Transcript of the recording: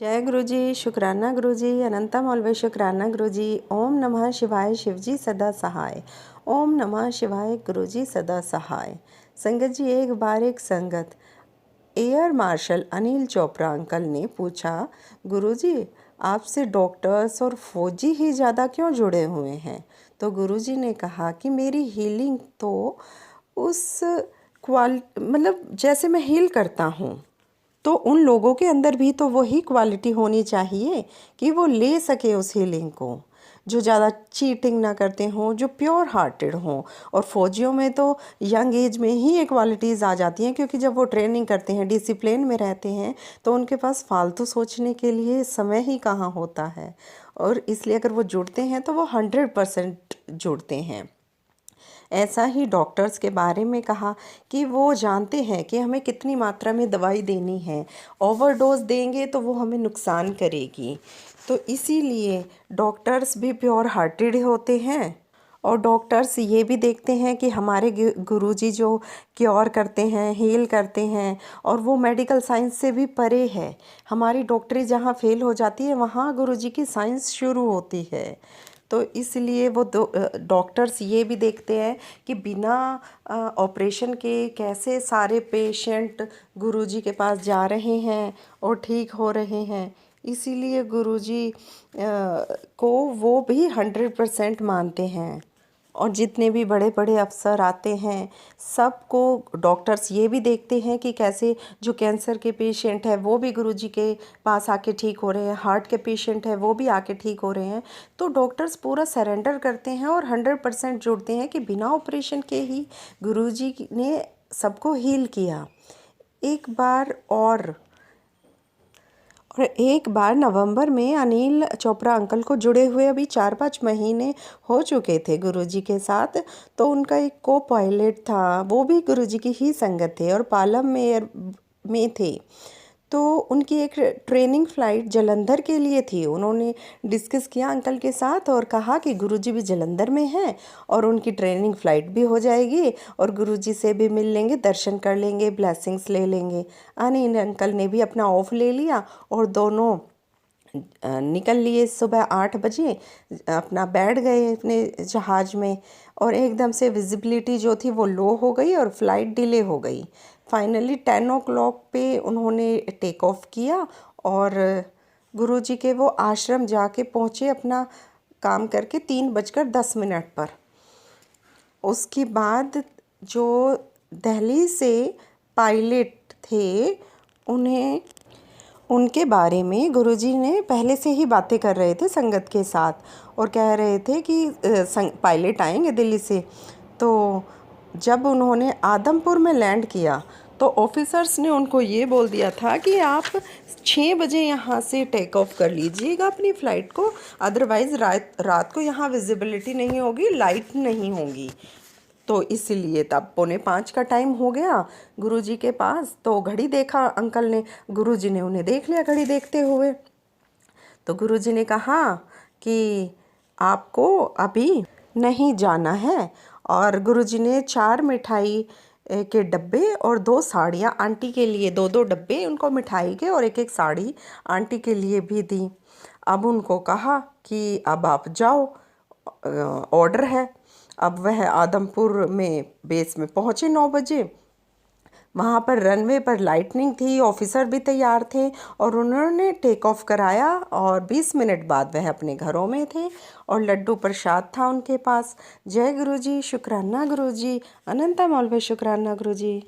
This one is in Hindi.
जय गुरु जी, शुक्राना गुरु जी, अनंतम अलवे शुक्राना गुरु जी। ओम नमः शिवाय, शिव जी सदा सहाय। ओम नमः शिवाय, गुरु जी सदा सहाय। संगत जी, एक बार एक संगत air marshal Anil Chopra uncle ने पूछा, गुरु जी आपसे डॉक्टर्स और फौजी ही ज़्यादा क्यों जुड़े हुए हैं? तो गुरु जी ने कहा कि मेरी हीलिंग तो उस मतलब जैसे मैं हील करता हूँ तो उन लोगों के अंदर भी तो वही क्वालिटी होनी चाहिए कि वो ले सके उस हीलिंग को, जो ज़्यादा चीटिंग ना करते हों, जो प्योर हार्टेड हों। और फौजियों में तो यंग एज में ही ये क्वालिटीज़ आ जाती हैं, क्योंकि जब वो ट्रेनिंग करते हैं, डिसिप्लिन में रहते हैं, तो उनके पास फालतू सोचने के लिए समय ही कहाँ होता है। और इसलिए अगर वो जुड़ते हैं तो वो 100% जुड़ते हैं। ऐसा ही डॉक्टर्स के बारे में कहा कि वो जानते हैं कि हमें कितनी मात्रा में दवाई देनी है, ओवरडोज देंगे तो वो हमें नुकसान करेगी। तो इसीलिए डॉक्टर्स भी प्योर हार्टेड होते हैं। और डॉक्टर्स ये भी देखते हैं कि हमारे गुरुजी जो क्योर करते हैं, हील करते हैं, और वो मेडिकल साइंस से भी परे है। हमारी डॉक्टरी जहाँ फेल हो जाती है वहाँ गुरुजी की साइंस शुरू होती है। तो इसलिए वो डॉक्टर्स ये भी देखते हैं कि बिना ऑपरेशन के कैसे सारे पेशेंट गुरुजी के पास जा रहे हैं और ठीक हो रहे हैं। इसीलिए गुरुजी को वो भी 100% मानते हैं। और जितने भी बड़े बड़े अफसर आते हैं, सबको डॉक्टर्स ये भी देखते हैं कि कैसे जो कैंसर के पेशेंट है वो भी गुरुजी के पास आके ठीक हो रहे हैं, हार्ट के पेशेंट है वो भी आके ठीक हो रहे हैं। तो डॉक्टर्स पूरा सरेंडर करते हैं और 100% जुड़ते हैं कि बिना ऑपरेशन के ही गुरुजी ने सबको हील किया। एक बार नवंबर में अनिल चोपड़ा अंकल को जुड़े हुए अभी 4-5 महीने हो चुके थे गुरुजी के साथ। तो उनका एक को पायलट था, वो भी गुरुजी की ही संगत थे और पालम में थे। तो उनकी एक ट्रेनिंग फ़्लाइट जलंधर के लिए थी। उन्होंने डिस्कस किया अंकल के साथ और कहा कि गुरुजी भी जलंधर में हैं और उनकी ट्रेनिंग फ़्लाइट भी हो जाएगी और गुरुजी से भी मिल लेंगे, दर्शन कर लेंगे, ब्लेसिंग्स ले लेंगे। अनिल अंकल ने भी अपना ऑफ ले लिया और दोनों निकल लिए। सुबह 8 बजे अपना बैठ गए अपने जहाज़ में और एकदम से विजिबिलिटी जो थी वो लो हो गई और फ्लाइट डिले हो गई। फाइनली 10 o'clock पे उन्होंने टेक ऑफ किया और गुरुजी के वो आश्रम जाके पहुँचे अपना काम करके 3:10 पर। उसके बाद जो दिल्ली से पायलट थे उन्हें उनके बारे में गुरुजी ने पहले से ही बातें कर रहे थे संगत के साथ और कह रहे थे कि पायलट आएंगे दिल्ली से। तो जब उन्होंने आदमपुर में लैंड किया तो ऑफिसर्स ने उनको ये बोल दिया था कि आप 6 बजे यहाँ से टेक ऑफ कर लीजिएगा अपनी फ़्लाइट को, अदरवाइज़ रात को यहाँ विजिबिलिटी नहीं होगी, लाइट नहीं होगी। तो इसीलिए तब 4:45 का टाइम हो गया गुरुजी के पास। तो घड़ी देखा अंकल ने, गुरुजी ने उन्हें देख लिया घड़ी देखते हुए। तो गुरुजी ने कहा कि आपको अभी नहीं जाना है। और गुरुजी ने 4 मिठाई के डब्बे और 2 साड़ियाँ आंटी के लिए, 2-2 डब्बे उनको मिठाई के और 1-1 साड़ी आंटी के लिए भी दी। अब उनको कहा कि अब आप जाओ, ऑर्डर है। अब वह आदमपुर में बेस में पहुँचे 9 बजे। वहाँ पर रनवे पर लाइटनिंग थी, ऑफिसर भी तैयार थे और उन्होंने टेक ऑफ कराया और 20 मिनट बाद वह अपने घरों में थे और लड्डू प्रसाद था उनके पास। जय गुरु जी, शुक्राना गुरु जी, अनंतम अलवे शुक्राना गुरु जी।